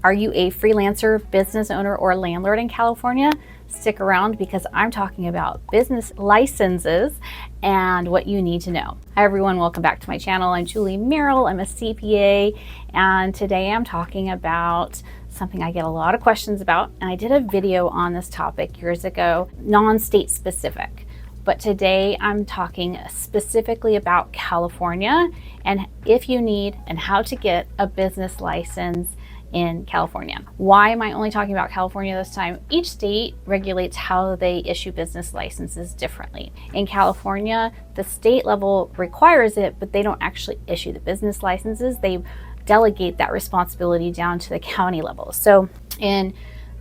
Are you a freelancer, business owner, or landlord in California? Stick around because I'm talking about business licenses and what you need to know. Hi everyone, welcome back to my channel. I'm Julie Merrill, I'm a CPA, and today I'm talking about something I get a lot of questions about, and I did a video on this topic years ago, non-state specific. But today I'm talking specifically about California and if you need and how to get a business license in California. Why am I only talking about California this time? Each state regulates how they issue business licenses differently. In California, the state level requires it, but they don't actually issue the business licenses. They delegate that responsibility down to the county level. So in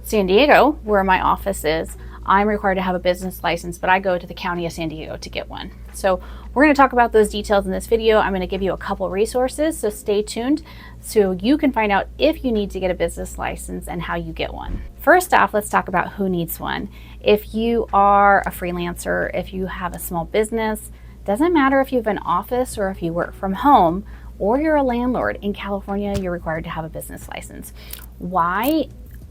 San Diego, where my office is, I'm required to have a business license, but I go to the county of San Diego to get one. So we're going to talk about those details in this video. I'm going to give you a couple resources, so stay tuned so you can find out if you need to get a business license and how you get one. First off, let's talk about who needs one. If you are a freelancer, if you have a small business, doesn't matter if you have an office or if you work from home, or you're a landlord in California, you're required to have a business license. Why?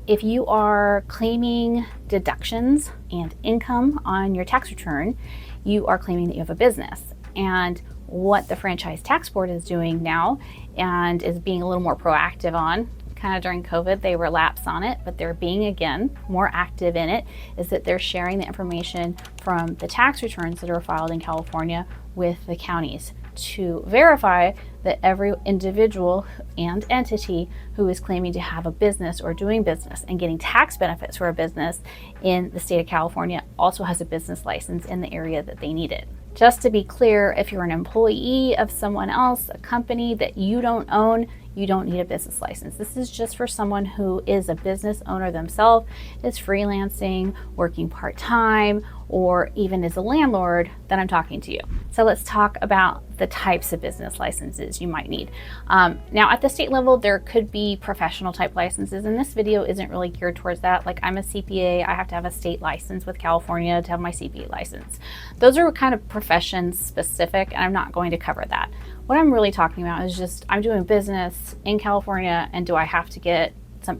If you are claiming deductions and income on your tax return, you are claiming that you have a business. And what the Franchise Tax Board is doing now and is being a little more proactive on, kind of during COVID, they were lapsed on it, but they're being again more active in it, is that they're sharing the information from the tax returns that are filed in California with the counties to verify that every individual and entity who is claiming to have a business or doing business and getting tax benefits for a business in the state of California also has a business license in the area that they need it. Just to be clear, if you're an employee of someone else, a company that you don't own, you don't need a business license. This is just for someone who is a business owner themselves, is freelancing, working part-time, or even as a landlord that I'm talking to you. So let's talk about the types of business licenses you might need. Now at the state level, there could be professional type licenses, and this video isn't really geared towards that. Like, I'm a CPA, I have to have a state license with California to have my CPA license. Those are kind of profession specific, and I'm not going to cover that. What I'm really talking about is just, I'm doing business in California, and do I have to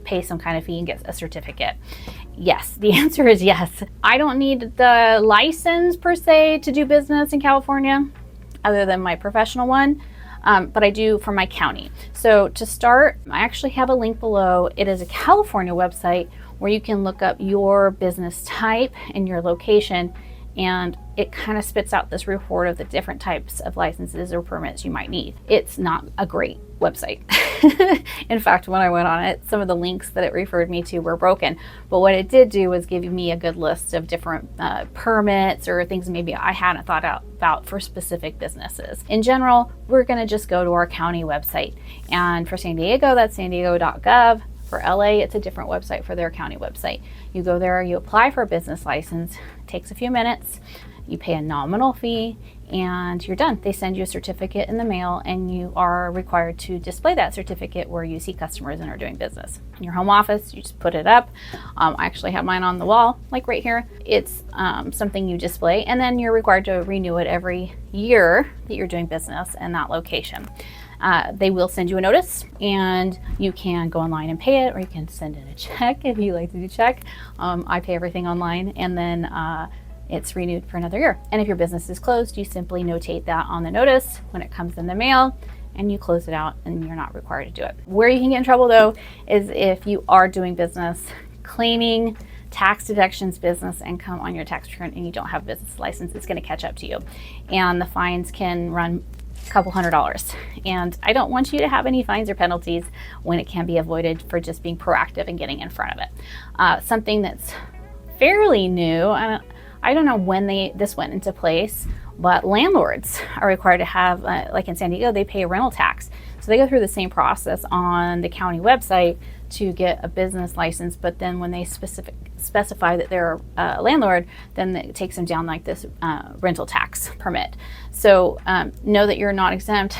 pay some kind of fee and get a certificate? Yes, the answer is yes. I don't need the license per se to do business in California, other than my professional one, but I do for my county. So to start, I actually have a link below. It is a California website where you can look up your business type and your location, and it kind of spits out this report of the different types of licenses or permits you might need. It's not a great website. In fact, when I went on it, some of the links that it referred me to were broken. But what it did do was give me a good list of different permits or things maybe I hadn't thought about for specific businesses. In general, we're going to just go to our county website. And for San Diego, that's sandiego.gov. For LA, it's a different website for their county website. You go there, you apply for a business license, it takes a few minutes, you pay a nominal fee, and you're done. They send you a certificate in the mail, and you are required to display that certificate where you see customers and are doing business. In your home office, you just put it up. I actually have mine on the wall, like right here. It's something you display, and then you're required to renew it every year that you're doing business in that location. They will send you a notice, and you can go online and pay it, or you can send in a check if you like to do check. I pay everything online, and then it's renewed for another year. And if your business is closed, you simply notate that on the notice when it comes in the mail, and you close it out, and you're not required to do it. Where you can get in trouble though is if you are doing business claiming tax deductions, business income on your tax return, and you don't have a business license. It's going to catch up to you, and the fines can run a couple $100s. And I don't want you to have any fines or penalties when it can be avoided for just being proactive and getting in front of it. Something that's fairly new, I don't know when this went into place, but landlords are required to have, like in San Diego, they pay a rental tax. So they go through the same process on the county website to get a business license, but then when they specify that they're a landlord, then it takes them down like this rental tax permit. So know that you're not exempt.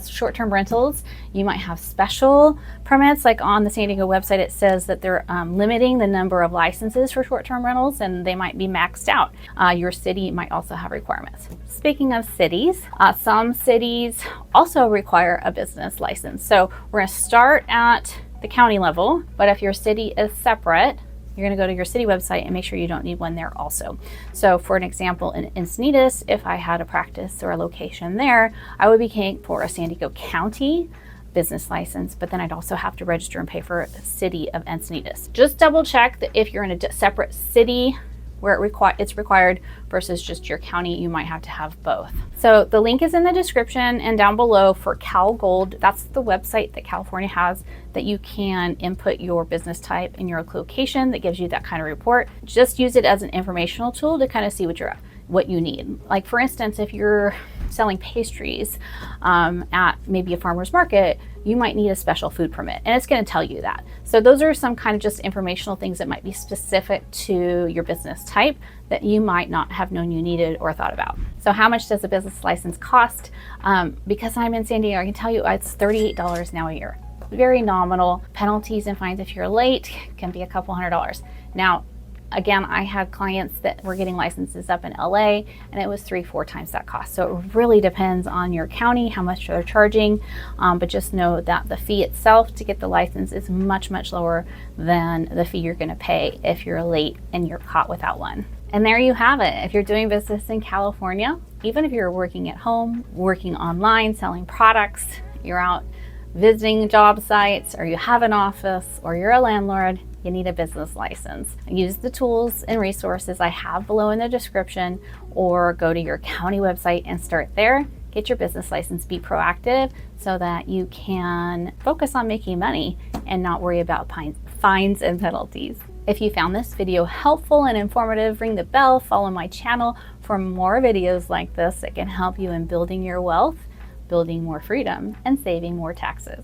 Short-term rentals, you might have special permits. Like on the San Diego website, it says that they're limiting the number of licenses for short-term rentals, and they might be maxed out. Your city might also have requirements. Speaking of cities, some cities also require a business license. So we're going to start at the county level, but if your city is separate, you're going to go to your city website and make sure you don't need one there also. So for an example, in Encinitas, if I had a practice or a location there, I would be paying for a San Diego County business license, but then I'd also have to register and pay for the city of Encinitas. Just double check that if you're in a separate city where it's required versus just your county, you might have to have both. So the link is in the description and down below for CalGold. That's the website that California has that you can input your business type and your location that gives you that kind of report. Just use it as an informational tool to kind of see what you need. Like for instance, if you're selling pastries at maybe a farmer's market, you might need a special food permit, and it's going to tell you that. So those are some kind of just informational things that might be specific to your business type that you might not have known you needed or thought about. So how much does a business license cost? Because I'm in San Diego, I can tell you it's $38 now a year. Very nominal. Penalties and fines if you're late can be a couple $100s. Now, again, I had clients that were getting licenses up in LA, and it was 3-4 times that cost. So it really depends on your county, how much they're charging, but just know that the fee itself to get the license is much, much lower than the fee you're gonna pay if you're late and you're caught without one. And there you have it. If you're doing business in California, even if you're working at home, working online, selling products, you're out visiting job sites, or you have an office, or you're a landlord, you need a business license. Use the tools and resources I have below in the description, or go to your county website and start there. Get your business license, be proactive so that you can focus on making money and not worry about fines and penalties. If you found this video helpful and informative, ring the bell, follow my channel for more videos like this that can help you in building your wealth, building more freedom, and saving more taxes.